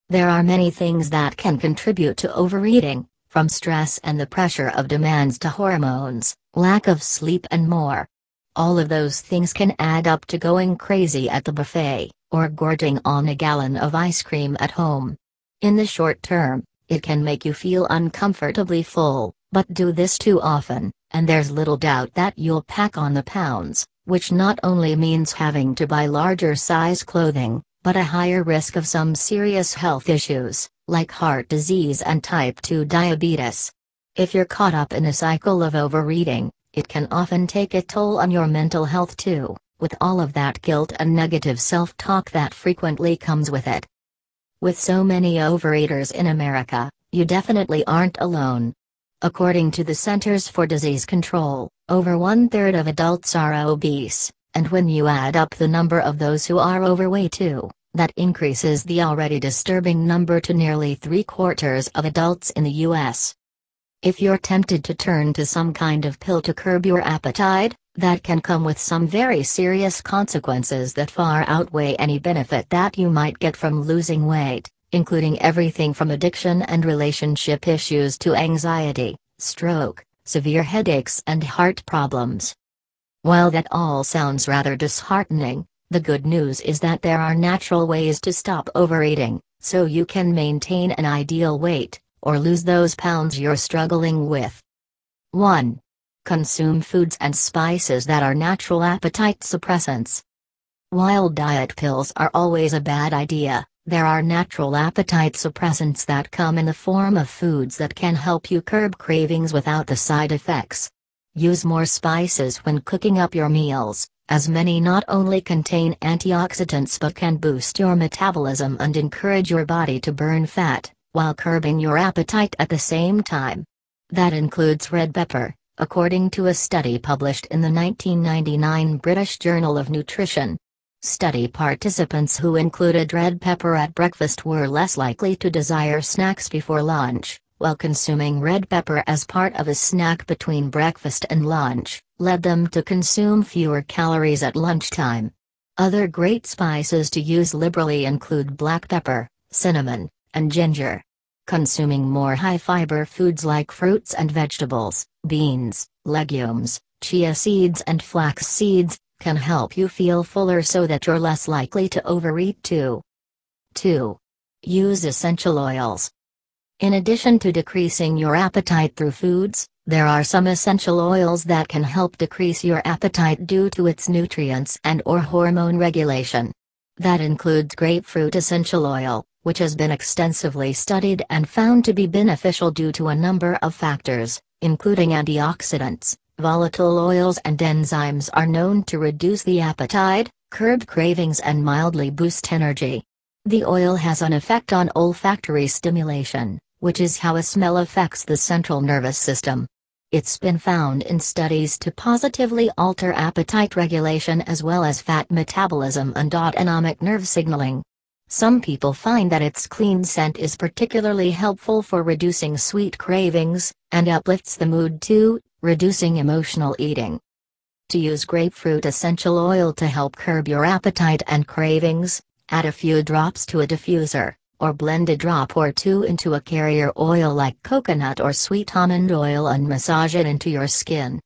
There are many things that can contribute to overeating, from stress and the pressure of demands to hormones, lack of sleep and more. All of those things can add up to going crazy at the buffet, or gorging on a gallon of ice cream at home. In the short term, it can make you feel uncomfortably full, but do this too often, and there's little doubt that you'll pack on the pounds, which not only means having to buy larger size clothing, but a higher risk of some serious health issues, like heart disease and type 2 diabetes. If you're caught up in a cycle of overeating, it can often take a toll on your mental health too, with all of that guilt and negative self-talk that frequently comes with it. With so many overeaters in America, you definitely aren't alone. According to the Centers for Disease Control, over 1/3 of adults are obese, and when you add up the number of those who are overweight too, that increases the already disturbing number to nearly 3/4 of adults in the U.S. If you're tempted to turn to some kind of pill to curb your appetite, that can come with some very serious consequences that far outweigh any benefit that you might get from losing weight, including everything from addiction and relationship issues to anxiety, stroke, severe headaches and heart problems. While that all sounds rather disheartening, the good news is that there are natural ways to stop overeating, so you can maintain an ideal weight, or lose those pounds you're struggling with. 1. Consume foods and spices that are natural appetite suppressants. While diet pills are always a bad idea, there are natural appetite suppressants that come in the form of foods that can help you curb cravings without the side effects. Use more spices when cooking up your meals, as many not only contain antioxidants but can boost your metabolism and encourage your body to burn fat, while curbing your appetite at the same time. That includes red pepper, according to a study published in the 1999 British Journal of Nutrition. Study participants who included red pepper at breakfast were less likely to desire snacks before lunch, while consuming red pepper as part of a snack between breakfast and lunch led them to consume fewer calories at lunchtime. Other great spices to use liberally include black pepper, cinnamon, and ginger. Consuming more high-fiber foods like fruits and vegetables, beans, legumes, chia seeds and flax seeds, can help you feel fuller so that you're less likely to overeat too. 2. Use essential oils. In addition to decreasing your appetite through foods, there are some essential oils that can help decrease your appetite due to its nutrients and/or hormone regulation. That includes grapefruit essential oil, which has been extensively studied and found to be beneficial due to a number of factors, including antioxidants. Volatile oils and enzymes are known to reduce the appetite, curb cravings and mildly boost energy. The oil has an effect on olfactory stimulation, which is how a smell affects the central nervous system. It's been found in studies to positively alter appetite regulation as well as fat metabolism and autonomic nerve signaling. Some people find that its clean scent is particularly helpful for reducing sweet cravings, and uplifts the mood too, reducing emotional eating. To use grapefruit essential oil to help curb your appetite and cravings, add a few drops to a diffuser, or blend a drop or two into a carrier oil like coconut or sweet almond oil and massage it into your skin.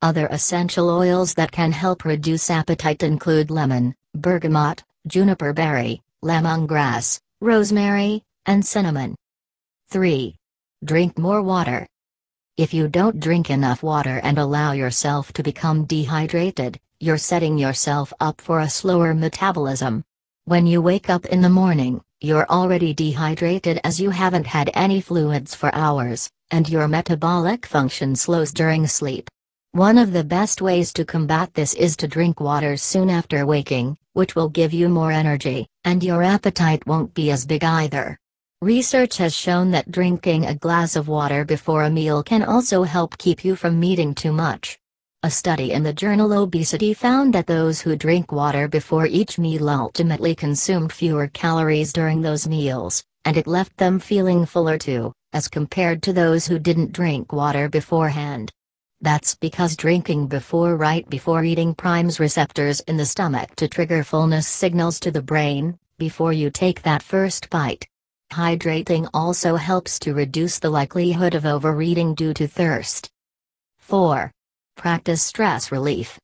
Other essential oils that can help reduce appetite include lemon, bergamot, juniper berry, lemongrass, rosemary, and cinnamon. 3. Drink more water. If you don't drink enough water and allow yourself to become dehydrated, you're setting yourself up for a slower metabolism. When you wake up in the morning, you're already dehydrated as you haven't had any fluids for hours, and your metabolic function slows during sleep. One of the best ways to combat this is to drink water soon after waking, which will give you more energy, and your appetite won't be as big either. Research has shown that drinking a glass of water before a meal can also help keep you from eating too much. A study in the journal Obesity found that those who drink water before each meal ultimately consumed fewer calories during those meals, and it left them feeling fuller too, as compared to those who didn't drink water beforehand. That's because drinking right before eating primes receptors in the stomach to trigger fullness signals to the brain, before you take that first bite. Hydrating also helps to reduce the likelihood of overeating due to thirst. 4. Practice stress relief.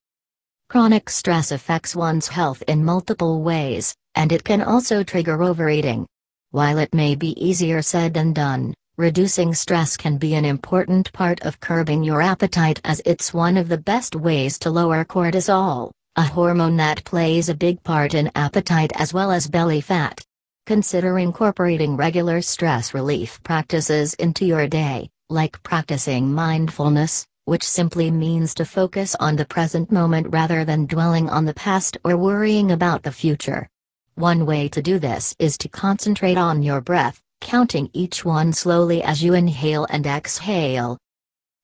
Chronic stress affects one's health in multiple ways, and it can also trigger overeating. While it may be easier said than done, reducing stress can be an important part of curbing your appetite, as it's one of the best ways to lower cortisol, a hormone that plays a big part in appetite as well as belly fat. Consider incorporating regular stress relief practices into your day, like practicing mindfulness, which simply means to focus on the present moment rather than dwelling on the past or worrying about the future. One way to do this is to concentrate on your breath, counting each one slowly as you inhale and exhale.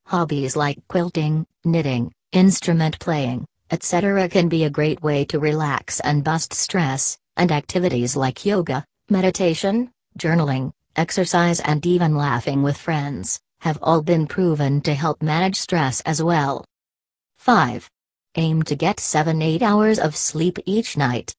Hobbies like quilting, knitting, instrument playing, etc. can be a great way to relax and bust stress, and activities like yoga, meditation, journaling, exercise and even laughing with friends have all been proven to help manage stress as well. 5. Aim to get 7-8 hours of sleep each night.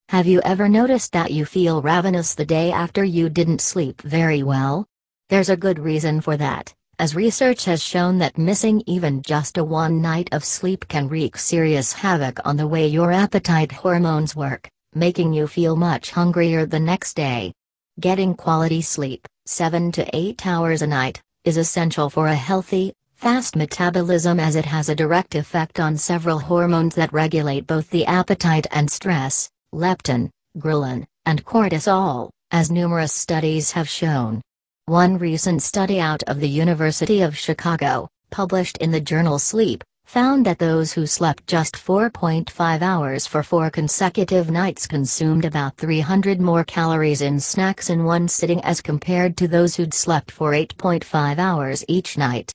Have you ever noticed that you feel ravenous the day after you didn't sleep very well? There's a good reason for that, as research has shown that missing even just one night of sleep can wreak serious havoc on the way your appetite hormones work, making you feel much hungrier the next day. Getting quality sleep, 7 to 8 hours a night, is essential for a healthy, fast metabolism, as it has a direct effect on several hormones that regulate both the appetite and stress: leptin, ghrelin, and cortisol, as numerous studies have shown. One recent study out of the University of Chicago, published in the journal Sleep, found that those who slept just 4.5 hours for 4 consecutive nights consumed about 300 more calories in snacks in one sitting as compared to those who'd slept for 8.5 hours each night.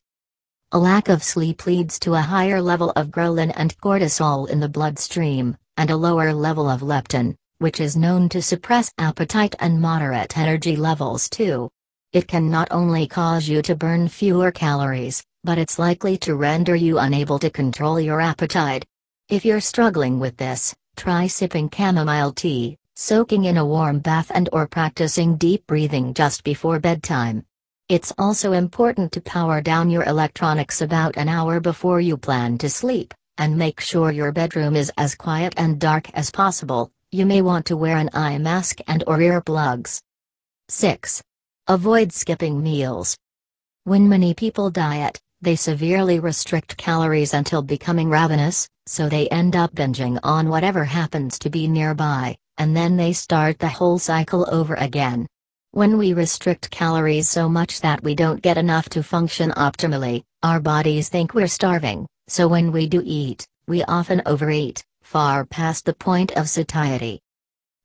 A lack of sleep leads to a higher level of ghrelin and cortisol in the bloodstream, and a lower level of leptin, which is known to suppress appetite and moderate energy levels too. It can not only cause you to burn fewer calories, but it's likely to render you unable to control your appetite. If you're struggling with this, try sipping chamomile tea, soaking in a warm bath and/or practicing deep breathing just before bedtime. It's also important to power down your electronics about an hour before you plan to sleep, and make sure your bedroom is as quiet and dark as possible. You may want to wear an eye mask and/or earplugs. 6. Avoid skipping meals. When many people diet, they severely restrict calories until becoming ravenous, so they end up binging on whatever happens to be nearby, and then they start the whole cycle over again. When we restrict calories so much that we don't get enough to function optimally, our bodies think we're starving, so when we do eat, we often overeat, far past the point of satiety.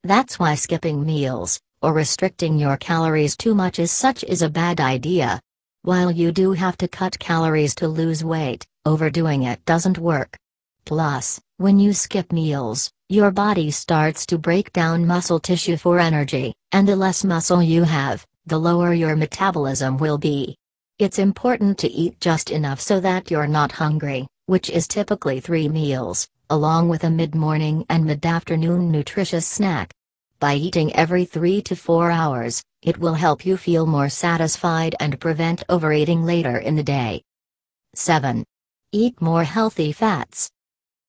That's why skipping meals, or restricting your calories too much is a bad idea. While you do have to cut calories to lose weight, overdoing it doesn't work. Plus, when you skip meals, your body starts to break down muscle tissue for energy, and the less muscle you have, the lower your metabolism will be. It's important to eat just enough so that you're not hungry, which is typically 3 meals, along with a mid-morning and mid-afternoon nutritious snack. By eating every 3 to 4 hours, it will help you feel more satisfied and prevent overeating later in the day. 7. Eat more healthy fats.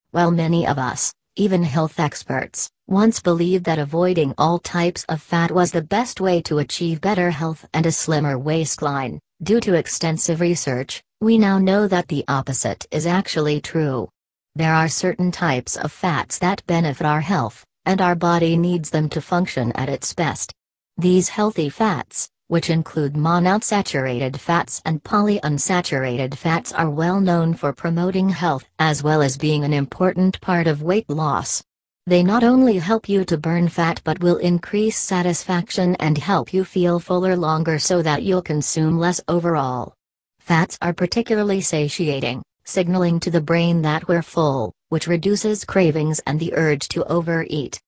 While many of us, even health experts, once believed that avoiding all types of fat was the best way to achieve better health and a slimmer waistline, due to extensive research, we now know that the opposite is actually true. There are certain types of fats that benefit our health, and our body needs them to function at its best. These healthy fats, which include monounsaturated fats and polyunsaturated fats, are well known for promoting health as well as being an important part of weight loss. They not only help you to burn fat but will increase satisfaction and help you feel fuller longer so that you'll consume less overall. Fats are particularly satiating, signaling to the brain that we're full, which reduces cravings and the urge to overeat.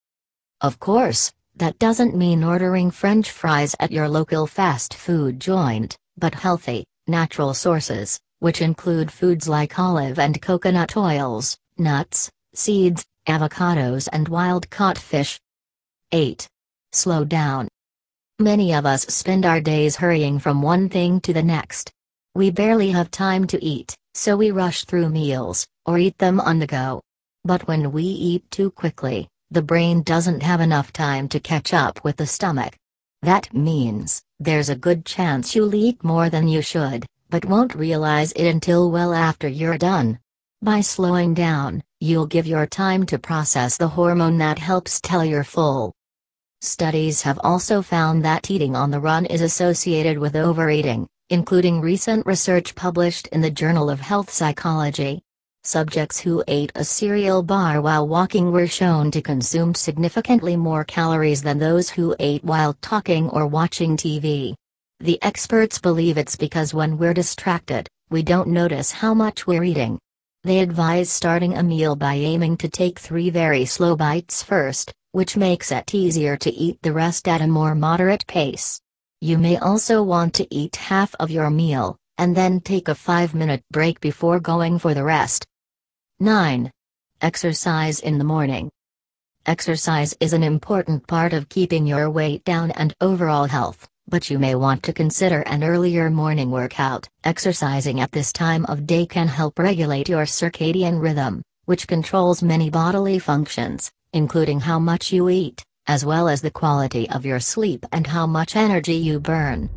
Of course, That doesn't mean ordering French fries at your local fast food joint, but healthy, natural sources, which include foods like olive and coconut oils, nuts, seeds, avocados and wild-caught fish. 8. Slow down. Many of us spend our days hurrying from one thing to the next. We barely have time to eat, so we rush through meals, or eat them on the go. But when we eat too quickly, the brain doesn't have enough time to catch up with the stomach. That means, there's a good chance you'll eat more than you should, but won't realize it until well after you're done. By slowing down, you'll give your time to process the hormone that helps tell you're full. Studies have also found that eating on the run is associated with overeating, including recent research published in the Journal of Health Psychology. Subjects who ate a cereal bar while walking were shown to consume significantly more calories than those who ate while talking or watching TV. The experts believe it's because when we're distracted, we don't notice how much we're eating. They advise starting a meal by aiming to take 3 very slow bites first, which makes it easier to eat the rest at a more moderate pace. You may also want to eat half of your meal, and then take a 5-minute break before going for the rest. 9. Exercise in the morning. Exercise is an important part of keeping your weight down and overall health, but you may want to consider an earlier morning workout. Exercising at this time of day can help regulate your circadian rhythm, which controls many bodily functions, including how much you eat, as well as the quality of your sleep and how much energy you burn.